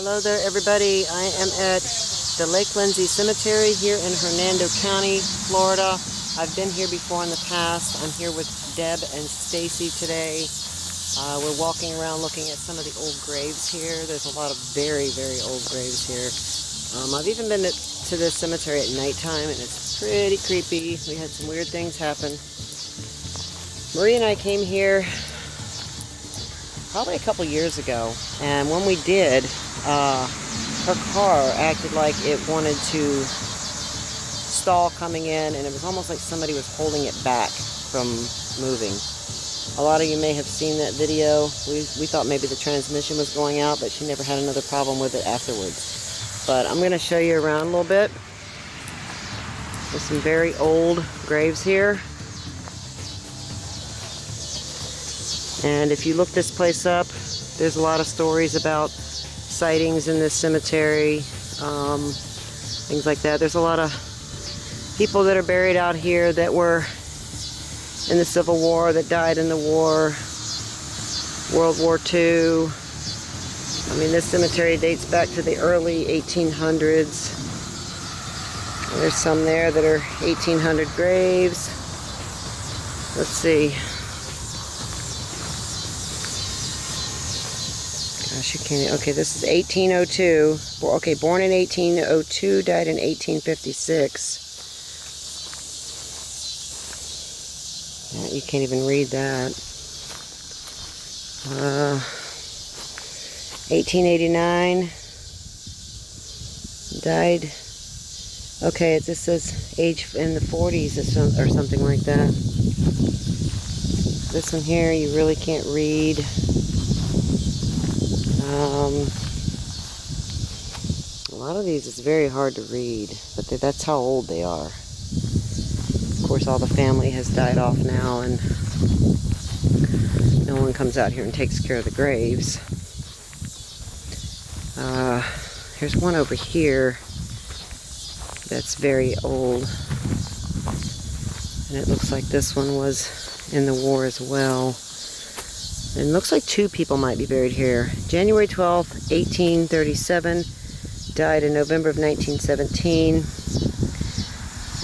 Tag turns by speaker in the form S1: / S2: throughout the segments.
S1: Hello there, everybody. I am at the Lake Lindsay Cemetery here in Hernando County, Florida. I've been here before in the past. I'm here with Deb and Stacy today. We're walking around looking at some of the old graves here. There's a lot of very, very old graves here. I've even been to this cemetery at nighttime, and it's pretty creepy. We had some weird things happen. Marie and I came here probably a couple years ago, and when we did, her car acted like it wanted to stall coming in, and it was almost like somebody was holding it back from moving. A lot of you may have seen that video. We thought maybe the transmission was going out, but she never had another problem with it afterwards. But I'm going to show you around a little bit. There's some very old graves here. And if you look this place up, there's a lot of stories about sightings in this cemetery, things like that. There's a lot of people that are buried out here that were in the Civil War, that died in the war, World War II. I mean, this cemetery dates back to the early 1800s. There's some there that are 1800 graves. Let's see. Gosh, you can't. Okay, this is 1802. Okay, born in 1802, died in 1856. Yeah, you can't even read that. 1889. Died. Okay, it just says age in the 40s or something like that. This one here, you really can't read. A lot of these is very hard to read, but that's how old they are. Of course, all the family has died off now, and no one comes out here and takes care of the graves. Here's one over here that's very old, and it looks like this one was in the war as well. And it looks like two people might be buried here. January 12th, 1837, died in November of 1917.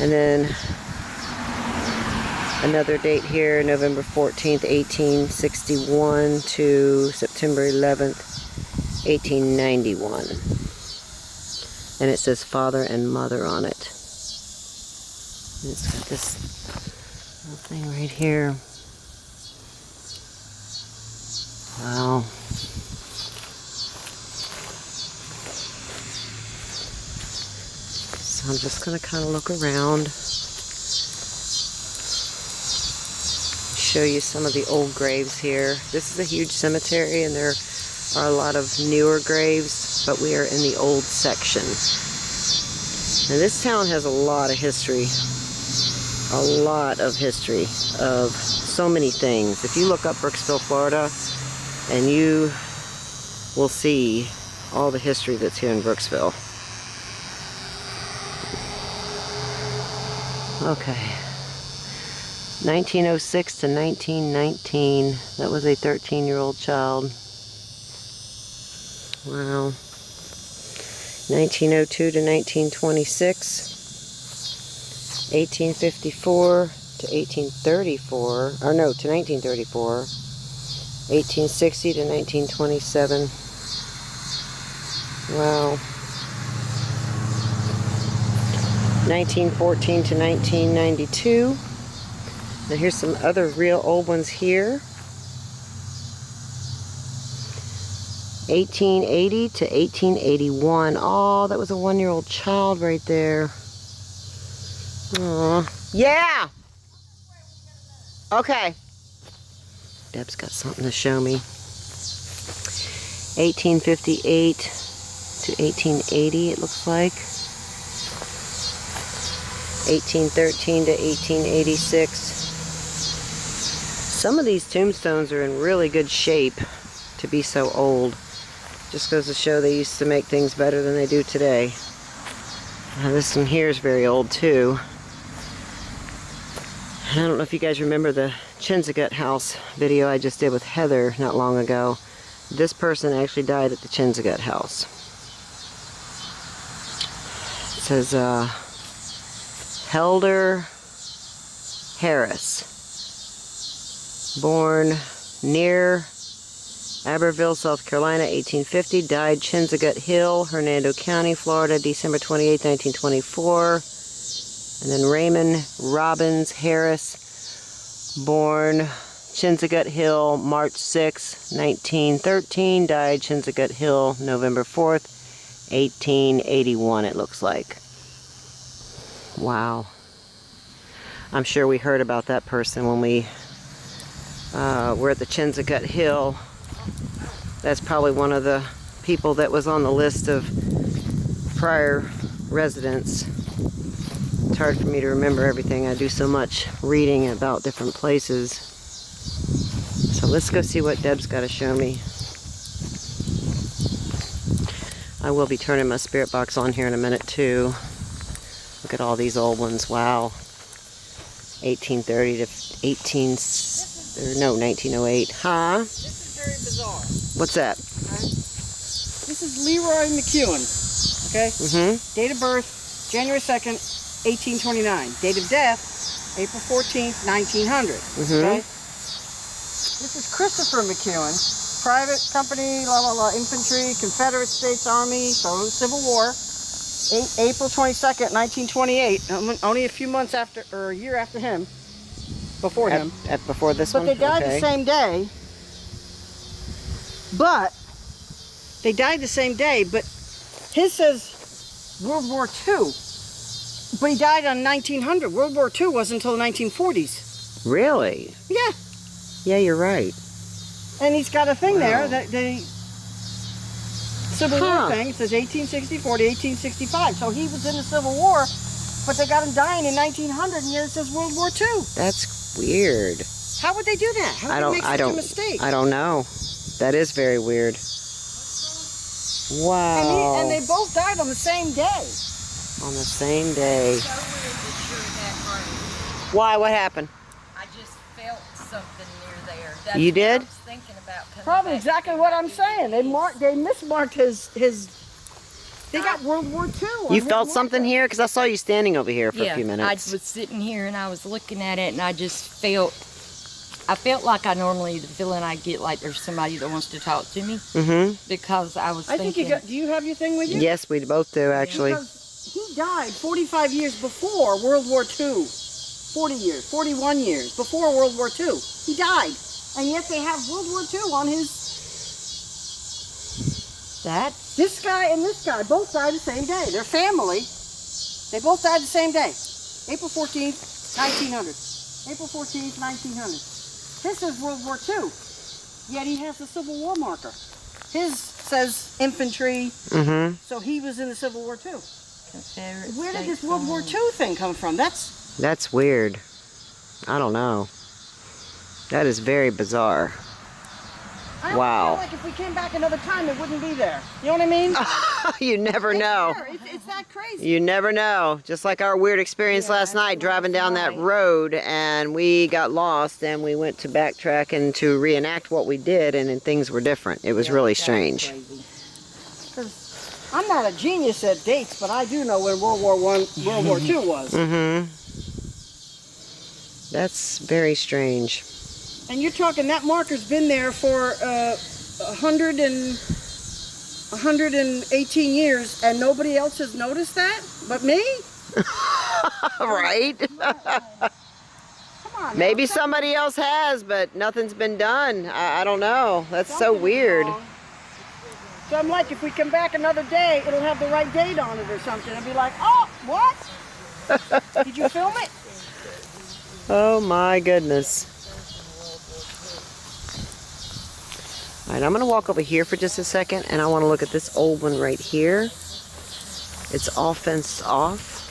S1: And then another date here, November 14th, 1861 to September 11th, 1891. And it says father and mother on it. And it's got this little thing right here. Wow. So I'm just going to kind of look around, show you some of the old graves here. This is a huge cemetery, and there are a lot of newer graves, but we are in the old section. And this town has a lot of history. A lot of history of so many things. If you look up Brooksville, Florida, and you will see all the history that's here in Brooksville. Okay. 1906 to 1919. That was a 13-year-old child. Wow. 1902 to 1926. 1854 to 1834. Or no, to 1934. 1860 to 1927. Wow. 1914 to 1992. Now here's some other real old ones here. 1880 to 1881. Oh, that was a 1-year-old child right there. Aww. Yeah! Okay. Deb's got something to show me. 1858 to 1880, it looks like. 1813 to 1886. Some of these tombstones are in really good shape to be so old. Just goes to show they used to make things better than they do today. Now this one here is very old too. I don't know if you guys remember the Chinsagut house video I just did with Heather not long ago. This person actually died at the Chinsagut house. says Helder Harris, born near Aberville, South Carolina, 1850, died Chinsagut Hill, Hernando County, Florida, December 28, 1924. And then Raymond Robbins Harris, born Chinsagut Hill, March 6, 1913, died Chinsagut Hill, November 4th, 1881, it looks like. Wow. I'm sure we heard about that person when we were at the Chinsagut Hill. That's probably one of the people that was on the list of prior residents. It's hard for me to remember everything. I do so much reading about different places. So let's go see what Deb's got to show me. I will be turning my spirit box on here in a minute too. Look at all these old ones. Wow. 1830 to 1908. Huh?
S2: This is very bizarre.
S1: What's that?
S2: Okay. This is Leroy McEwen. Okay? Date of birth, January 2nd, 1829. Date of death, April 14th, 1900. Okay? This is Christopher McEwen. Private company, la la la, infantry, Confederate States Army, so Civil War. April 22nd, 1928. Only a few months after, or a year after him. Before him.
S1: Before this one?
S2: But they died the same day. But they died the same day, but his says World War II. But he died on 1900. World War II wasn't until the 1940s.
S1: Really?
S2: Yeah.
S1: Yeah, you're right.
S2: And he's got a thing there that the Civil War thing. It says 1864 to 1865. So he was in the Civil War, but they got him dying in 1900, and yet it says World War II.
S1: That's weird.
S2: How would they do that? How would they make such a mistake?
S1: I don't know. That is very weird. Wow.
S2: And they both died on the same day.
S1: On the same day.
S3: So weird that you're in that room.
S1: Why? What happened?
S3: I just felt something near there. That's
S1: You did?
S3: What I was thinking about coming
S2: Probably
S3: back
S2: exactly
S3: to
S2: what
S3: the
S2: I'm saying. They mismarked his. They got World War II.
S1: You felt something here? Because I saw you standing over here for a few
S3: I
S1: minutes.
S3: was sitting here and I was looking at it and I just felt, I felt like I normally, the feeling I get like there's somebody that wants to talk to me. Because I was thinking.
S2: think do you have your thing with you?
S1: Yes, we both do, actually.
S2: Because he died 45 years before World War II. 40 years, 41 years before World War II. He died. And yet they have World War II on his. This guy and this guy both died the same day. They're family. They both died the same day. April 14th, 1900. April 14th, 1900. This is World War II. Yet he has the Civil War marker. His says infantry. So he was in the Civil War too. Where did this World War II thing come from?
S1: That's weird. I don't know. That is very bizarre.
S2: I
S1: Wow.
S2: feel like if we came back another time, it wouldn't be there. You know what I mean?
S1: You never know.
S2: It's that crazy.
S1: You never know. Just like our weird experience last night driving down that road, and we got lost and we went to backtrack and to reenact what we did, and then things were different. It was really strange.
S2: I'm not a genius at dates, but I do know when World War II was.
S1: That's very strange.
S2: And you're talking that marker's been there for 118 years, and nobody else has noticed that but me?
S1: Right?
S2: Come on.
S1: Maybe somebody else has, but nothing's been done. I don't know. That's so
S2: Something's
S1: weird.
S2: wrong. So I'm like, if we come back another day, it'll have the right date on it or something. I'll be like, oh, what? Did you film it?
S1: Oh my goodness. All right, I'm going to walk over here for just a second, and I want to look at this old one right here. It's all fenced off.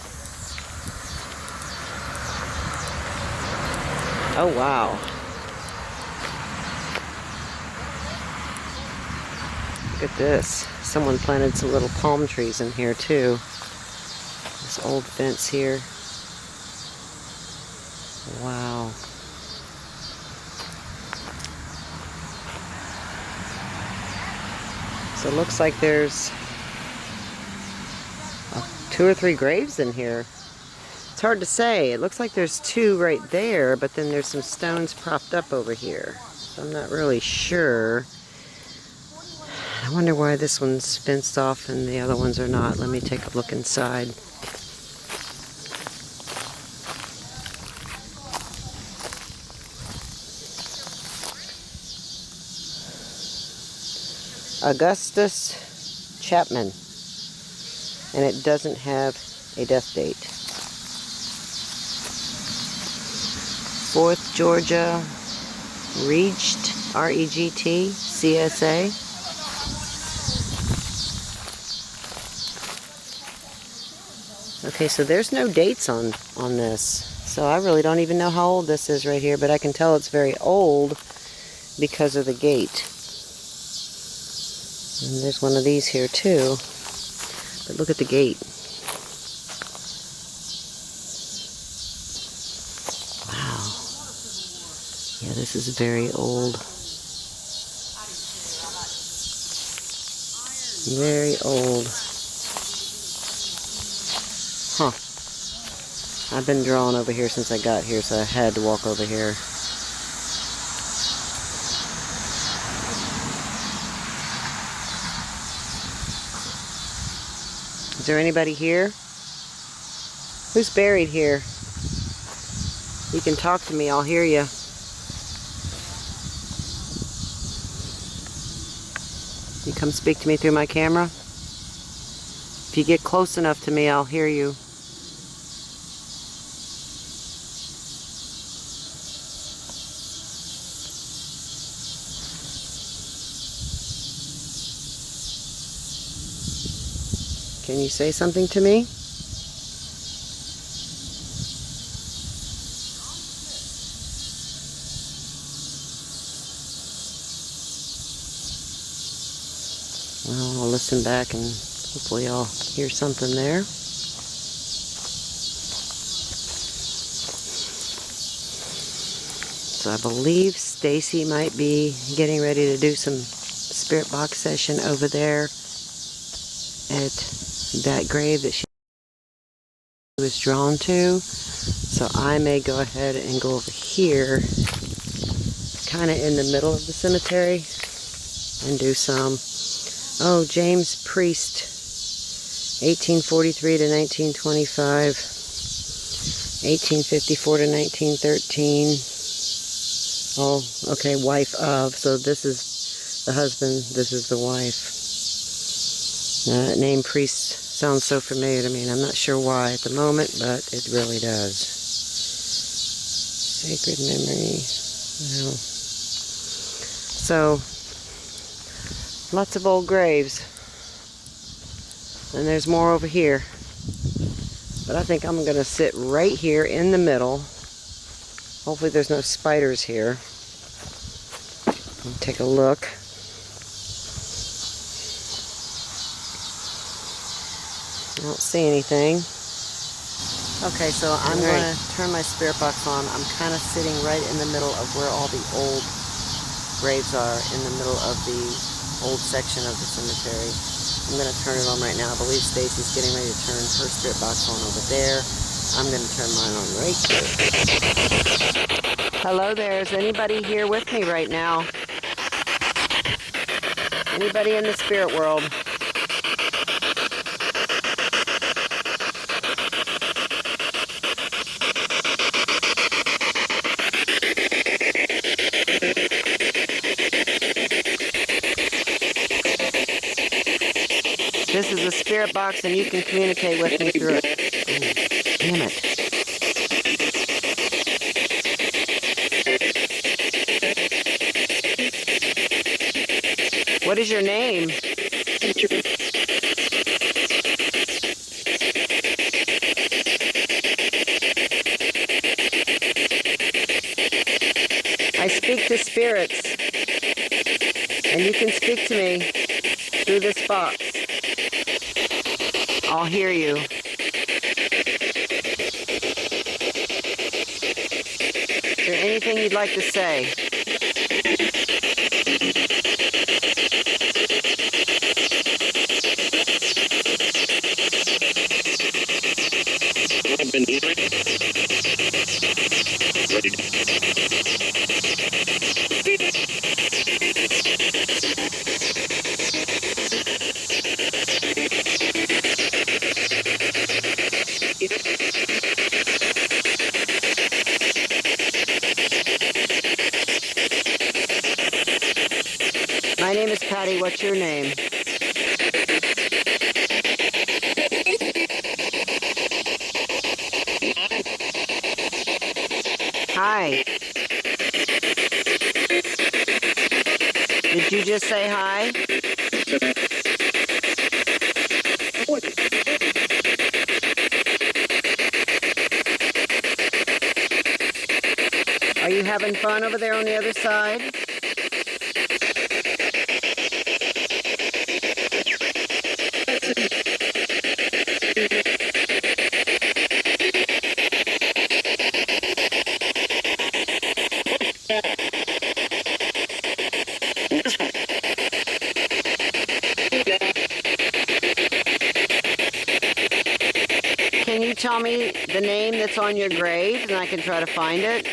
S1: Oh, wow. Look at this. Someone planted some little palm trees in here, too. This old fence here. Wow. So it looks like there's a 2 or 3 graves in here. It's hard to say. It looks like there's 2 right there, but then there's some stones propped up over here. So I'm not really sure. I wonder why this one's fenced off and the other ones are not. Let me take a look inside. Augustus Chapman, and it doesn't have a death date. 4th Georgia Regent, R-E-G-T, CSA. Okay, so there's no dates on this, so I really don't even know how old this is right here, but I can tell it's very old because of the gate. And there's one of these here too. But look at the gate. Wow. Yeah, this is very old. Very old. Huh. I've been drawing over here since I got here, so I had to walk over here. Is there anybody here? Who's buried here? You can talk to me, I'll hear you. You come speak to me through my camera? If you get close enough to me, I'll hear you. Can you say something to me? Well, I'll listen back and hopefully I'll hear something there. So I believe Stacy might be getting ready to do some spirit box session over there at that grave that she was drawn to. So I may go ahead and go over here, kind of in the middle of the cemetery, and do some. Oh, James Priest, 1843 to 1925, 1854 to 1913. Oh, okay, wife of. So this is the husband, this is the wife. That name Priest sounds so familiar to me, and I'm not sure why at the moment, but it really does. Sacred memory. Well, so, lots of old graves. And there's more over here. But I think I'm going to sit right here in the middle. Hopefully there's no spiders here. Take a look. I don't see anything. Okay, so I'm going to turn my spirit box on. I'm kind of sitting right in the middle of where all the old graves are, in the middle of the old section of the cemetery. I'm going to turn it on right now. I believe Stacy's getting ready to turn her spirit box on over there. I'm going to turn mine on right here. Hello there. Is anybody here with me right now? Anybody in the spirit world? This is a spirit box and you can communicate with me through it. Oh, damn it. What is your name? I speak to spirits, and you can speak to me through this box. I'll hear you. Is there anything you'd like to say? My name is Patty. What's your name? Hi. Did you just say hi? Are you having fun over there on the other side? Can you tell me the name that's on your grave and I can try to find it?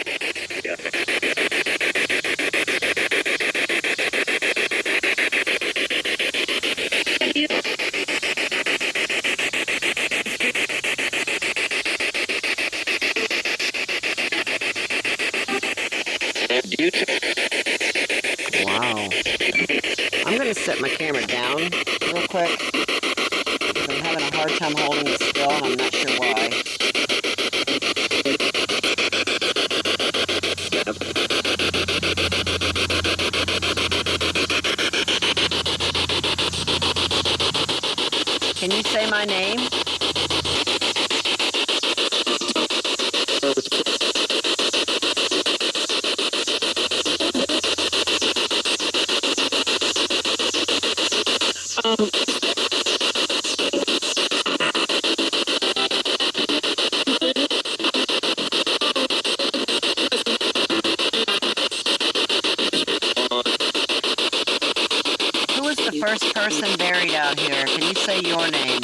S1: Wow. I'm going to set my camera down real quick because I'm having a hard time holding it still and I'm not sure why. Can you say my name? Who was the first person buried out here? Can you say your name?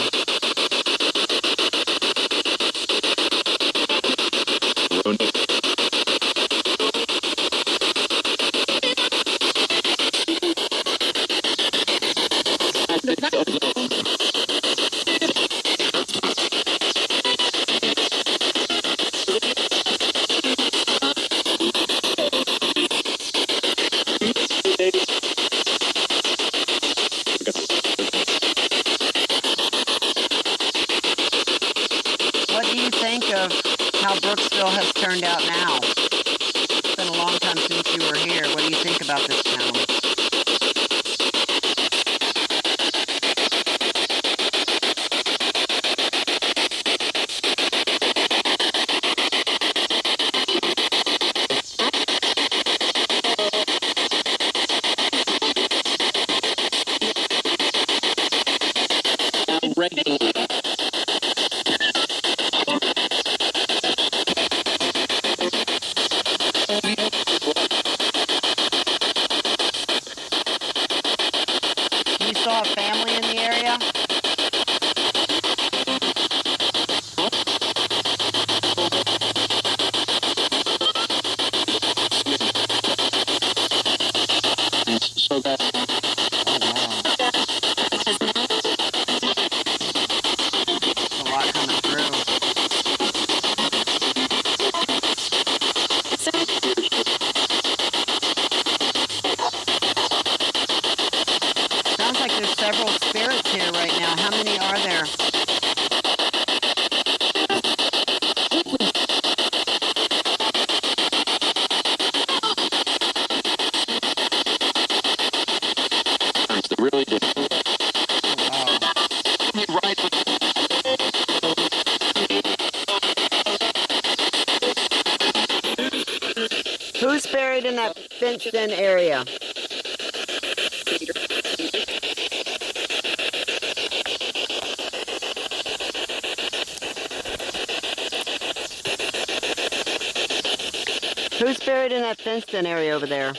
S1: What do you think of how Brooksville has turned out now? It's been a long time since you were here. What do you think about this town? You saw a family in the area?
S4: So that
S1: A lot coming through. Sounds like there's several spirits here right now. How many are there?
S4: really did.
S1: Who's buried in that fenced-in area? Who's buried in that fenced-in area over there?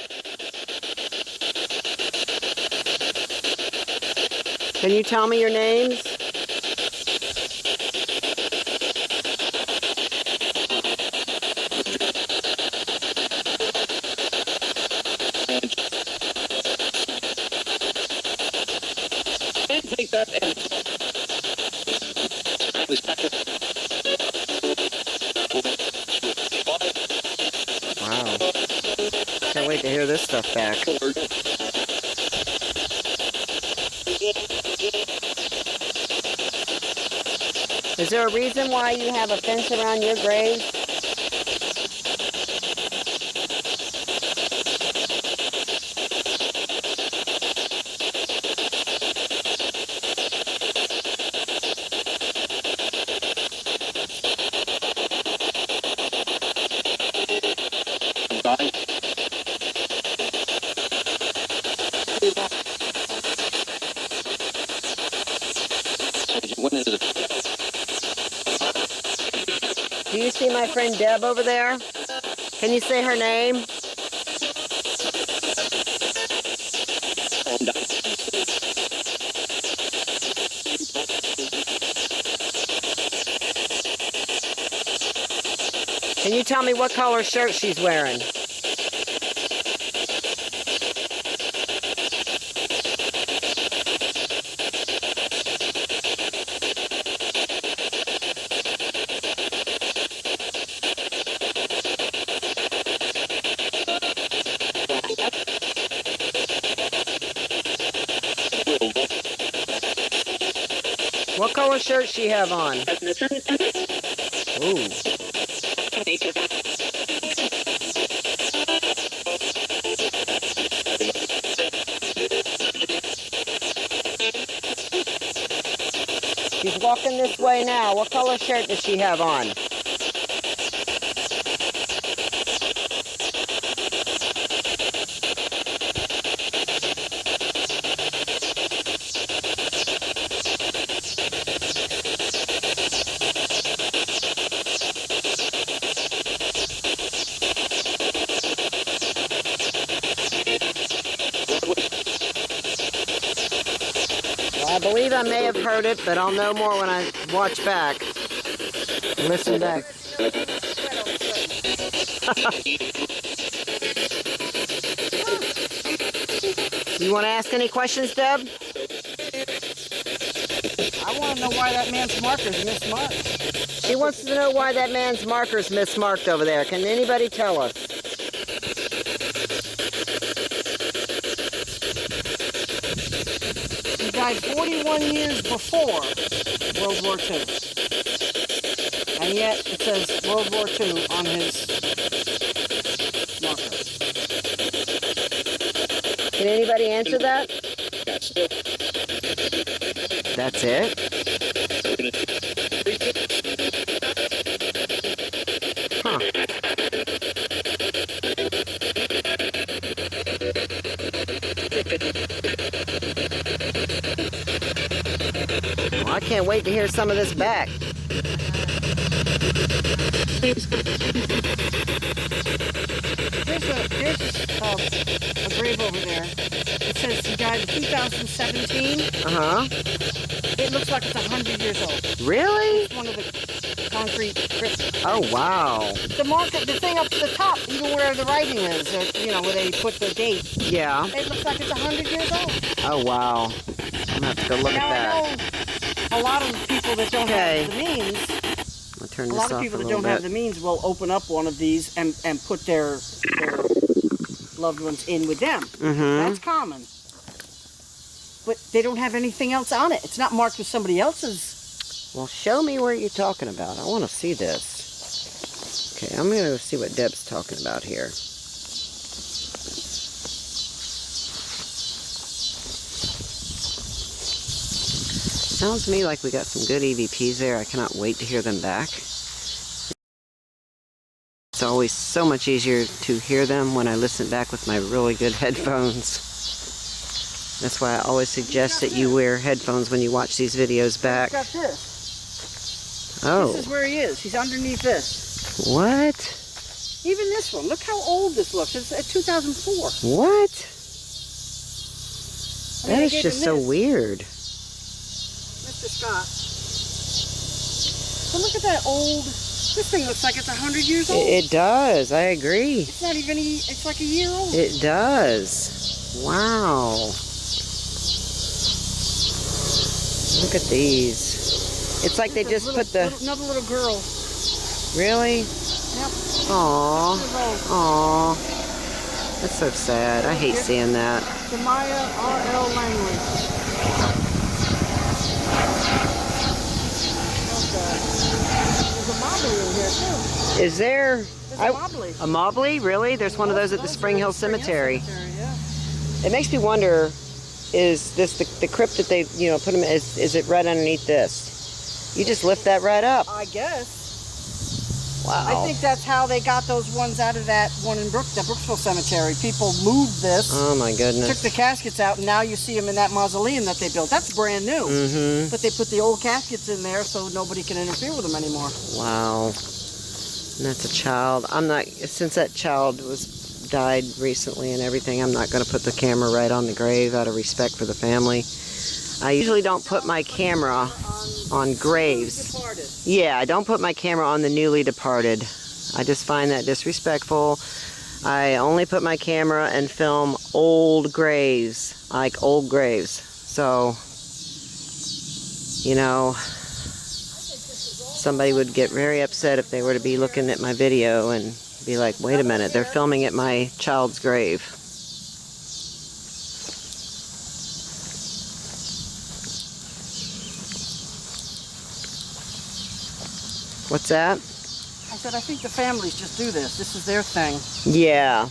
S1: Can you tell me your names?
S4: repeat that?
S1: Wow. Can't wait to hear this stuff back. Is there a reason why you have a fence around your grave? Do you see my friend Deb over there? Can you say her name? Can you tell me what color shirt she's wearing? What color shirt she have on? Ooh. She's walking this way now. What color shirt does she have on? I believe I may have heard it, but I'll know more when I watch back. Listen back. You want to ask any questions, Deb?
S2: I want to know why that man's marker's mismarked.
S1: She wants to know why that man's marker's mismarked over there. Can anybody tell us?
S2: He died 41 years before World War II. And yet it says World War II on his marker.
S1: Can anybody answer that? That's it? Huh. Well, I can't wait to hear some of this back.
S2: There's a grave over there. It says he died in 2017.
S1: Uh-huh.
S2: It looks like it's 100 years old.
S1: Really?
S2: It's one of the concrete crypts.
S1: Oh, wow.
S2: The marker, the thing up at the top, even where the writing is, or, you know, where they put the date.
S1: Yeah.
S2: It looks like it's 100 years old.
S1: Oh, wow. I'm going to have to go look
S2: Now,
S1: at that.
S2: I know a lot of people that don't have the means,
S1: I'll turn
S2: a
S1: this
S2: lot of
S1: off
S2: people
S1: a
S2: that
S1: little
S2: don't have the
S1: bit.
S2: means will open up one of these and put their loved ones in with them.
S1: Mm-hmm.
S2: That's common. But they don't have anything else on it. It's not marked with somebody else's.
S1: Well, show me what you're talking about. I want to see this. Okay, I'm going to see what Deb's talking about here. Sounds to me like we got some good EVPs there. I cannot wait to hear them back. It's always so much easier to hear them when I listen back with my really good headphones. That's why I always suggest that you wear headphones when you watch these videos back.
S2: Got this.
S1: Oh.
S2: This is where he is. He's underneath this.
S1: What?
S2: Even this one. Look how old this looks. It's at 2004.
S1: What?
S2: I mean,
S1: That
S2: I
S1: is
S2: gave
S1: just
S2: him
S1: so
S2: this.
S1: weird.
S2: Mr. Scott. But look at that old. This thing looks like it's 100 years old.
S1: It does. I agree.
S2: It's not even. It's like a year old.
S1: It does. Wow. Look at these. It's like they just put the...
S2: Another little girl.
S1: Really?
S2: Yep.
S1: Aww. Aww. That's so sad. I hate seeing that.
S2: Jemiah R.L. Langley. There's a Mobley in here, too.
S1: Is there...
S2: There's a Mobley.
S1: A Mobley? Really? There's one of those at the Spring Hill Cemetery.
S2: Yeah.
S1: It makes me wonder, is this the crypt that they, you know, put them, is it right underneath this? You just lift that right up.
S2: I guess.
S1: Wow.
S2: I think that's how they got those ones out of that one in the Brooksville Cemetery. People moved this,
S1: Oh my goodness.
S2: took the caskets out, and now you see them in that mausoleum that they built. That's brand new.
S1: Mm-hmm.
S2: But they put the old caskets in there so nobody can interfere with them anymore.
S1: Wow. And that's a child. I'm not, since that child died recently and everything, I'm not going to put the camera right on the grave out of respect for the family. I usually don't put my camera on graves. Yeah, I don't put my camera on the newly departed. I just find that disrespectful. I only put my camera and film old graves, like old graves. So, you know, somebody would get very upset if they were to be looking at my video and be like, wait a minute, they're filming at my child's grave. What's that?
S2: I said, I think the families just do this. This is their thing.
S1: Yeah,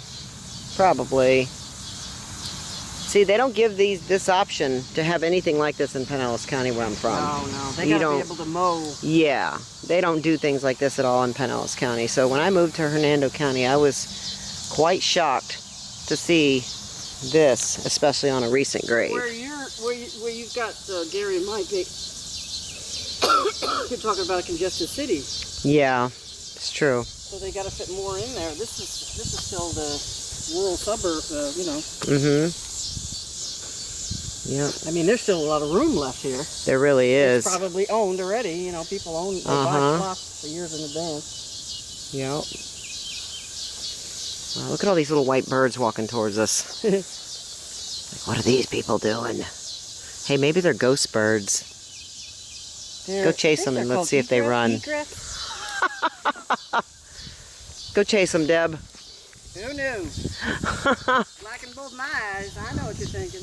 S1: probably. See, they don't give this option to have anything like this in Pinellas County where I'm from.
S2: No, they gotta be able to mow.
S1: Yeah, they don't do things like this at all in Pinellas County. So when I moved to Hernando County, I was quite shocked to see this, especially on a recent grave.
S2: Where you've got Gary and Mike, you're talking about a congested city.
S1: Yeah, it's true.
S2: So they got to fit more in there. This is still the rural suburb, you know.
S1: Mm-hmm. Yep.
S2: I mean, there's still a lot of room left here.
S1: There really is.
S2: It's probably owned already. You know, people own, they buy plots for years in advance.
S1: Yep. Wow, look at all these little white birds walking towards us. Like, what are these people doing? Hey, maybe they're ghost birds. Go chase them and let's see if they run. Go chase them, Deb.
S2: Who knew? Blacking both my eyes. I know what you're thinking.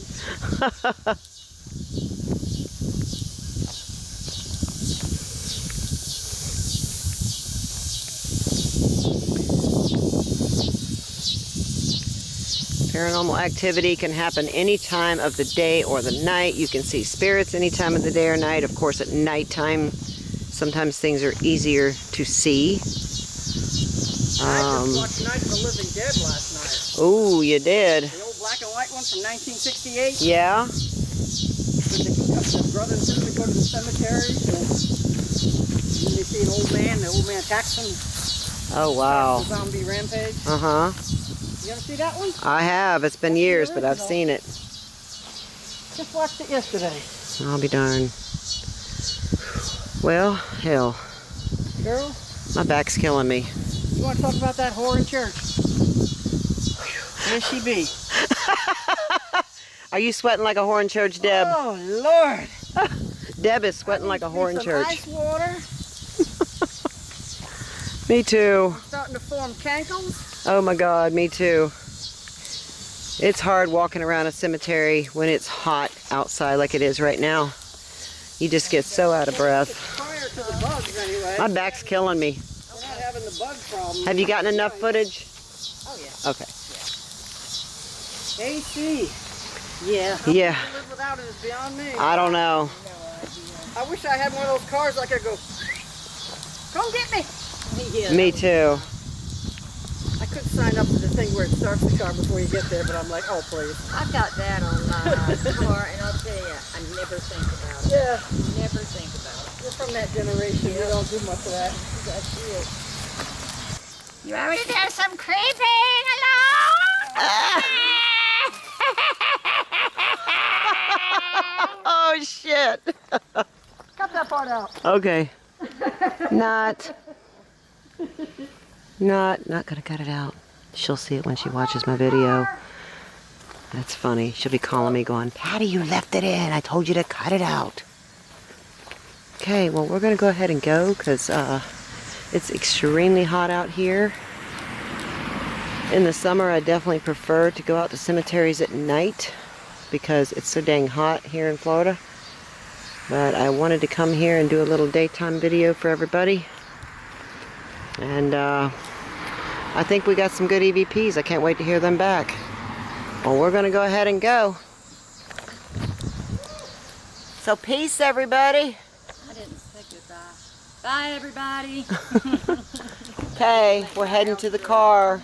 S1: Paranormal activity can happen any time of the day or the night. You can see spirits any time of the day or night. Of course, at nighttime, sometimes things are easier to see.
S2: I just watched Night of the Living Dead last night.
S1: Oh, you did?
S2: The old black and white one from 1968.
S1: Yeah?
S2: Where the brother and sister go to the cemetery. And they see an old man. The old man attacks them.
S1: Oh, wow.
S2: The zombie rampage.
S1: Uh-huh.
S2: You ever see that one?
S1: I have. It's been years, but I've seen it.
S2: Just watched it yesterday.
S1: I'll be darned. Well, hell.
S2: Girl,
S1: My back's killing me.
S2: you want to talk about that whore in church? There she be.
S1: Are you sweating like a whore in church, Deb?
S2: Oh, Lord.
S1: Deb is sweating like a whore in church.
S2: Ice water.
S1: Me too.
S2: I'm starting to form cankles.
S1: Oh my God, me too. It's hard walking around a cemetery when it's hot outside like it is right now. You just get so out of breath.
S2: Prior to the bugs, anyway.
S1: My back's killing me.
S2: We're not having the bug problem.
S1: Have you gotten enough footage?
S2: Oh, yeah.
S1: Okay.
S2: AC. Yeah.
S1: Yeah.
S2: How to live without it is beyond me.
S1: I don't know.
S2: I wish I had one of those cars I could go, come get me. Yeah.
S1: Me too.
S2: I could sign up for the thing where it starts the car before you get there, but I'm like, oh, please.
S3: I've got that on my car, and I'll tell you, I never think about it.
S2: Yeah.
S3: Never think about it.
S2: We're from that generation. We don't do much of that.
S3: That's it. You want me to do some creeping along?
S1: Oh shit.
S2: Cut that part out.
S1: Okay. Not gonna cut it out. She'll see it when she watches my video. That's funny. She'll be calling me going, Patty, you left it in. I told you to cut it out. Okay, well, we're going to go ahead and go because it's extremely hot out here. In the summer, I definitely prefer to go out to cemeteries at night because it's so dang hot here in Florida. But I wanted to come here and do a little daytime video for everybody. And I think we got some good EVPs. I can't wait to hear them back. Well, we're going to go ahead and go. So peace, everybody.
S3: I didn't say goodbye. Bye, everybody.
S1: Okay, we're heading to the car.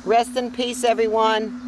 S1: Rest in peace, everyone.